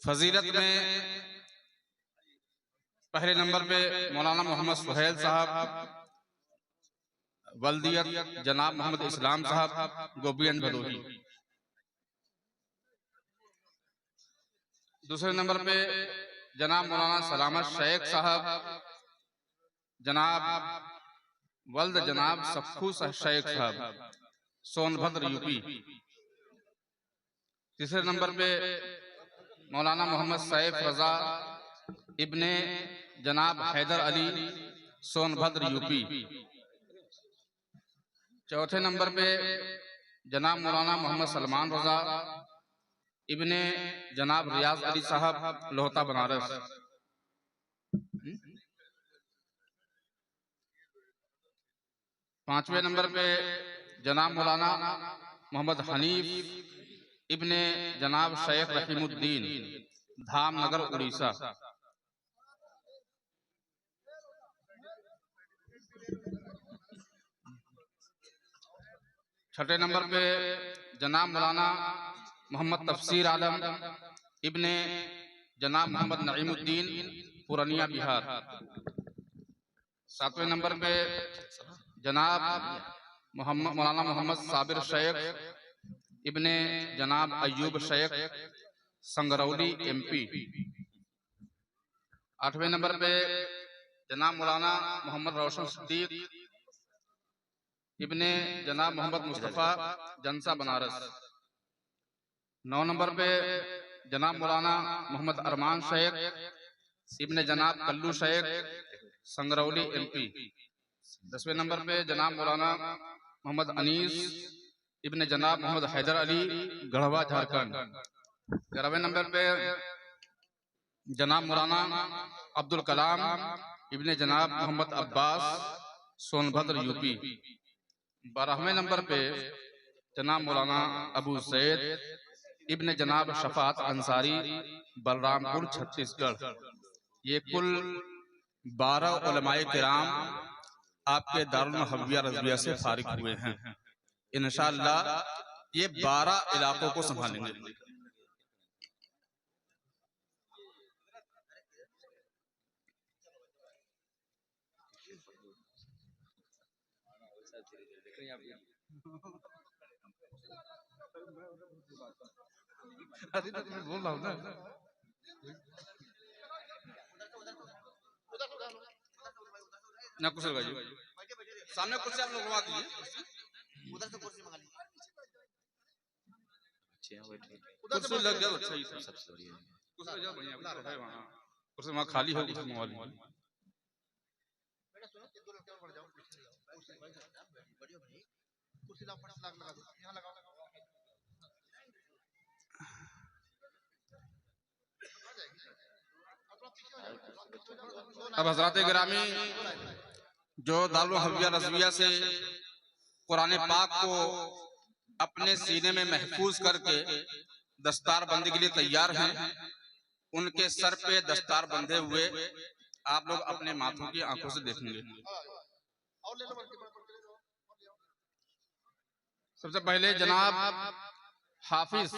फजीलत में पहले नंबर पे मौलाना मोहम्मद सुहेल साहब, वल्दियत जनाब मोहम्मद इस्लाम साहब गोपीगंज भदोही। दूसरे नंबर पे जनाब मौलाना सलामत शेख साहब, जनाब वल्द जनाब सख्खू शेख साहब सोनभद्र यूपी। तीसरे नंबर पे मौलाना मोहम्मद सैफ रजा इब्ने जनाब हैदर अली सोनभद्र यूपी। चौथे नंबर पे जनाब मौलाना मोहम्मद सलमान रजा इब्ने जनाब रियाज अली साहब लोहता बनारस। पांचवें नंबर पे जनाब मौलाना मोहम्मद हनीफ इब्ने जनाब शेख रहीमुद्दीन धामनगर उड़ीसा। छठे नंबर पे जनाब मौलाना मोहम्मद तफसीर आलम इब्ने जनाब मोहम्मद नईमुद्दीन पुरानिया बिहार। सातवें नंबर पे जनाब मौलाना मोहम्मद साबिर शेख इब्ने जनाब अयूब शेख संगरौली एमपी। आठवें नंबर पे जनाब मौलाना मोहम्मद रोशन सिद्दीक इब्ने जनाब मोहम्मद मुस्तफ़ा जनसा बनारस। 9 नंबर पे जनाब मौलाना मोहम्मद अरमान शेख इब्ने जनाब कल्लू शेख संगरौली एमपी। 10वें नंबर पे जनाब मौलाना मोहम्मद अनीस इब्ने जनाब मोहम्मद हैदर अली गढ़वा झारखंड। 11वें नंबर पे जनाब मौलाना अब्दुल कलाम इब्ने जनाब मोहम्मद अब्बास सोनभद्र यूपी। 12वें नंबर पे जनाब मौलाना अबू सैद इब्ने जनाब शफात अंसारी बलरामपुर छत्तीसगढ़। ये कुल 12 उलमाए किराम आपके दारुल हव्विया रज़विया से फारिग हुए हैं। इंशाअल्लाह ये 12 इलाकों को संभालेंगे। अरे तो मैं बोल रहा हूँ ना, ना कुछ लगाइए सामने कुर्सी आप लोग लगवा दीजिए, उधर से कुर्सी मंगा लीजिए। कुर्सी लग गया तो अच्छा ही था, सबसे बढ़िया कुर्सी लग गया बढ़िया है वहाँ, कुर्सी वहाँ खाली हो कुर्सी मंगवा लीजिए। कुर्सी लगा दो यहाँ लगाओ। अब हज़रात गिरामी जो दारुल हव्विया रज़विया से कुरान पाक को अपने सीने में महफूज करके दस्तार बंदी के लिए तैयार हैं, उनके सर पे दस्तार बंधे हुए आप लोग अपने माथों की आंखों से देखेंगे। सबसे पहले जनाब हाफिज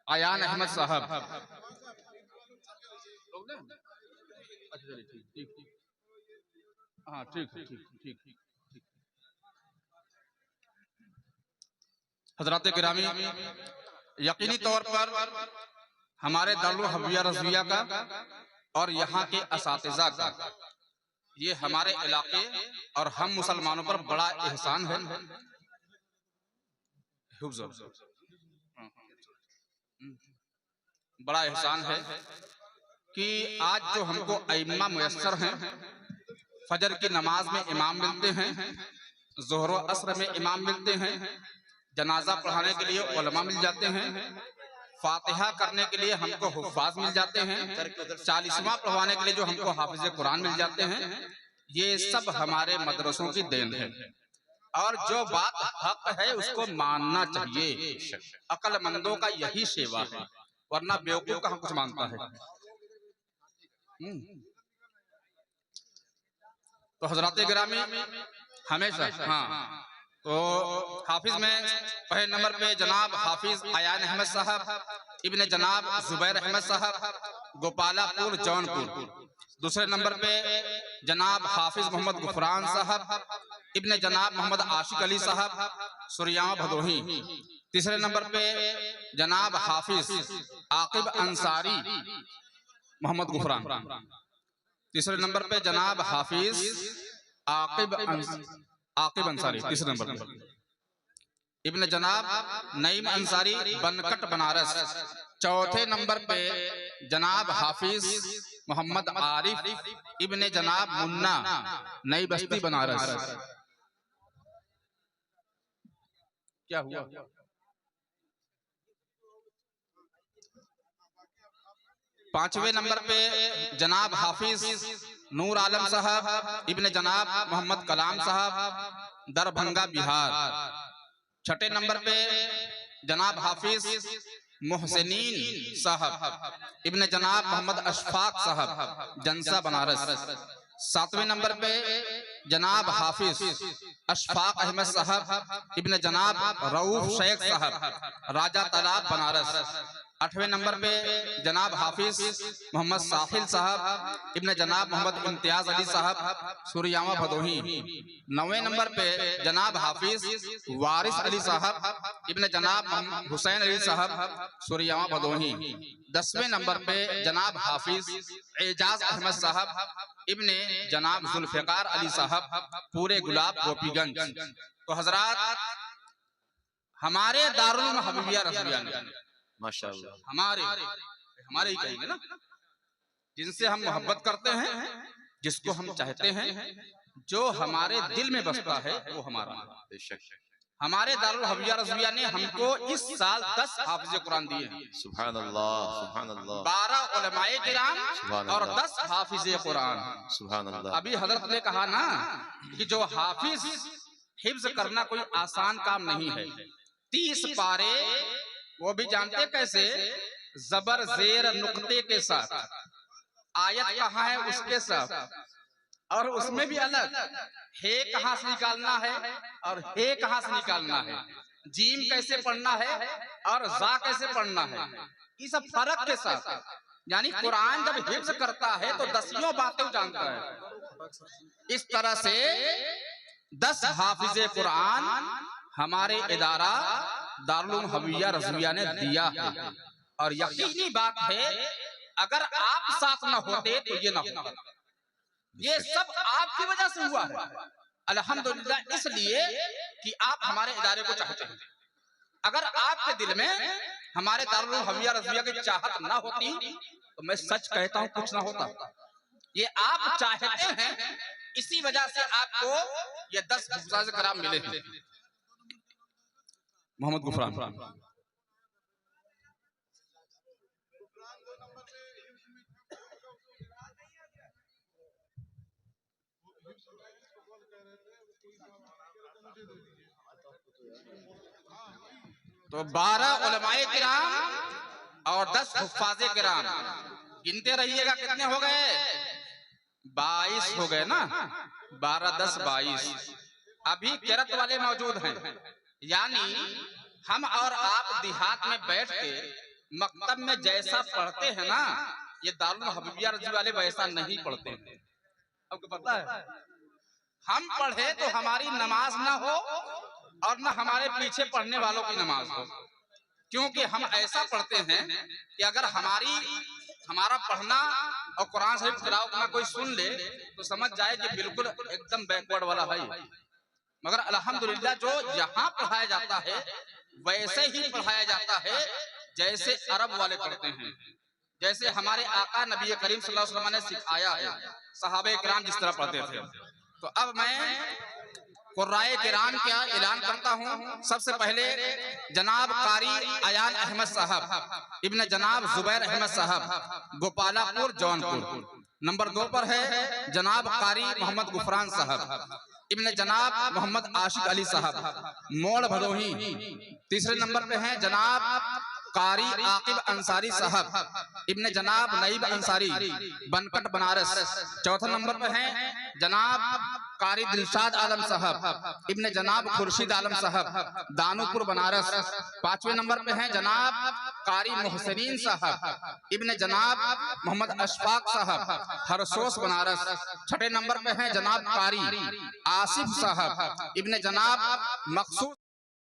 अयान अहमद साहब, हाँ ठीक ठीक। हज़रात गिरामी यकीनी तौर पर हमारे दारुल हव्विया रज़विया का और यहाँ के असातिज़ा का ये हमारे इलाके और हम मुसलमानों पर बड़ा एहसान है, बड़ा एहसान है कि आज जो हमको अइम्मा मुयस्सर हैं, फजर की नमाज में इमाम मिलते हैं, ज़ोहर व असर में इमाम मिलते हैं, जनाजा पढ़ाने के लिए उलमा मिल जाते हैं, फातिहा करने के लिए हमको हुफ़ाज़ मिल जाते हैं, 40वां पढ़वाने के लिए जो हमको हाफिज़ कुरान मिल जाते हैं। ये सब हमारे मदरसों की देन है और जो बात हक है उसको मानना चाहिए। अक्लमंदों का यही सेवा है, वरना बेवकूफ कहाँ कुछ मानता है। तो हज़रात गिरामी हमेशा तो हाफिज में पहले नंबर पे जनाब हाफिज अयान अहमद साहब इब्ने जनाब जुबैर अहमद साहब, गोपालापुर जौनपुर। दूसरे नंबर पे जनाब हाफिज मोहम्मद गुफरान साहब, इब्ने जनाब मोहम्मद आशिक अली साहब, सुरियामा भदोही। तीसरे नंबर पे जनाब हाफिज आकिब अंसारी मोहम्मद गुफरान। तीसरे नंबर पे जनाब हाफिज आकिब अंसारी तीसरे नंबर पे। इब्ने जनाब नईम अंसारी बनकट बनारस। चौथे नंबर पे जनाब हाफिज मोहम्मद आरिफ इब्ने जनाब मुन्ना नई बस्ती बनारस। क्या हुआ? पांचवें नंबर पे जनाब हाफिज नूर आलम साहब इब्ने जनाब मोहम्मद कलाम साहब, दरभंगा बिहार। छठे नंबर पे जनाब हाफिज मोहसिनीन साहब इब्ने जनाब मोहम्मद अशफाक साहब, जनसा बनारस। सातवें नंबर पे जनाब हाफिज अशफाक अहमद साहब इब्ने जनाब रऊफ शेख साहब, राजा तालाब बनारस। आठवें नंबर पे जनाब हाफिज मोहम्मद साहिल साहब इब्ने जनाब मोहम्मद इम्तियाज अली साहब, सुरियामा भदोही। नौवें नंबर पे जनाब हाफिज वारिस अली साहब इब्ने जनाब हुसैन अली साहब, सुरियामा भदोही। 10वें नंबर पे जनाब हाफिज एजाज अहमद साहब इब्ने जनाब जुल्फिकार अली साहब, पूरे गुलाब गोपीगंज। तो हजरात, हमारे दारुल हबीबिया रज़विया ने माशाअल्लाह हमारे ही कहेंगे ना, जिनसे हम मोहब्बत करते हैं, जिसको हम चाहते हैं, जो हमारे दिल में बसता है वो हमारा। हमारे दारुल हबीबिया रज़विया ने हमको इस साल 10 हाफिज़े कुरान दिए हैं। सुभान अल्लाह, सुभान अल्लाह। 12 उलमाए किराम और 10 हाफिज़े कुरान। सुभान अल्लाह। अभी हजरत ने कहा ना कि जो हाफिज हिफ्ज करना कोई आसान काम नहीं है। 30 पारे, वो भी जानते कैसे, जबर जेर नुक्ते के साथ। आयत कहाँ है उसके साथ, और उसमें भी अलग हे कहाँ से निकालना है और हे कहाँ से निकालना है, जीम कैसे पढ़ना है और जा कैसे पढ़ना है, ये सब फर्क के साथ। यानी कुरान जब हिफ्ज करता है तो 10 बातें जानता है। इस तरह से 10 हाफिज़े कुरान हमारे इदारा दारुल हबीबिया रज़विया ने दिया है। और यकीनी बात है, अगर आप साथ न होते तो ये ना होता। ये सब आपकी वजह से हुआ है, अल्हम्दुलिल्लाह, इसलिए कि आप हमारे इदारे को चाहते हैं। अगर आपके दिल में हमारे दारुल हबीबिया रज़विया की चाहत ना होती तो मैं सच कहता हूं कुछ ना होता। ये आप चाहते हैं, इसी वजह से आपको ये 10 हुफ़्ज़ाए किराम मिले हैं। मोहम्मद गुफरान। तो 12 उलमाए किराम और 10 हुफ़्फ़ाज़े किराम, गिनते रहिएगा कितने हो गए? 22 हो गए ना। 12 10 22। अभी किरत वाले मौजूद हैं। यानी हम और आप देहात में बैठ के मकतब में जैसा पढ़ते हैं ना, ये दारुल हबीबिया रज़विया वाले वैसा नहीं पढ़ते हैं। आपको पता है, हम पढ़े तो हमारी नमाज ना हो और ना हमारे पीछे पढ़ने वालों की नमाज हो, क्योंकि हम ऐसा पढ़ते हैं कि अगर हमारा पढ़ना और कुरान शरीफ तिलावत ना कोई सुन ले तो समझ जाए कि बिल्कुल एकदम बैकवर्ड वाला है। मगर अल्हम्दुलिल्लाह, जो यहाँ पढ़ाया जाता है वैसे ही पढ़ाया जाता है जैसे अरब वाले पढ़ते हैं, जैसे हमारे आका नबी करीम सल्लल्लाहु अलैहि वसल्लम ने सिखाया है, सहाबे किराम जिस तरह पढ़ते थे। तो अब मैं कुर्राए किराम का ऐलान करता हूँ। सबसे पहले जनाब कारी अयान अहमद साहब इब्ने जनाब जुबैर अहमद साहब, गोपालापुर जौनपुर। नंबर 2 पर है जनाब कारी मोहम्मद गुफरान साहब इब्ने जनाब मोहम्मद आशिक अली साहब, मोड़ भदोही। तीसरे नंबर पे हैं जनाब कारी आकिब अंसारी साहब इब्ने जनाब नईब अंसारी, बनकट बनारस। चौथे नंबर पे हैं जनाब कारी दिलशाद आलम साहब इब्ने जनाब खुर्शीद आलम साहब दानोपुर बनारस। 5वें नंबर पे हैं जनाब कारी मोहसिनीन साहब इब्ने जनाब मोहम्मद अशफाक साहब हरसोस बनारस। 6ठे नंबर पे हैं जनाब कारी आसिफ साहब इब्ने जनाब मकसूद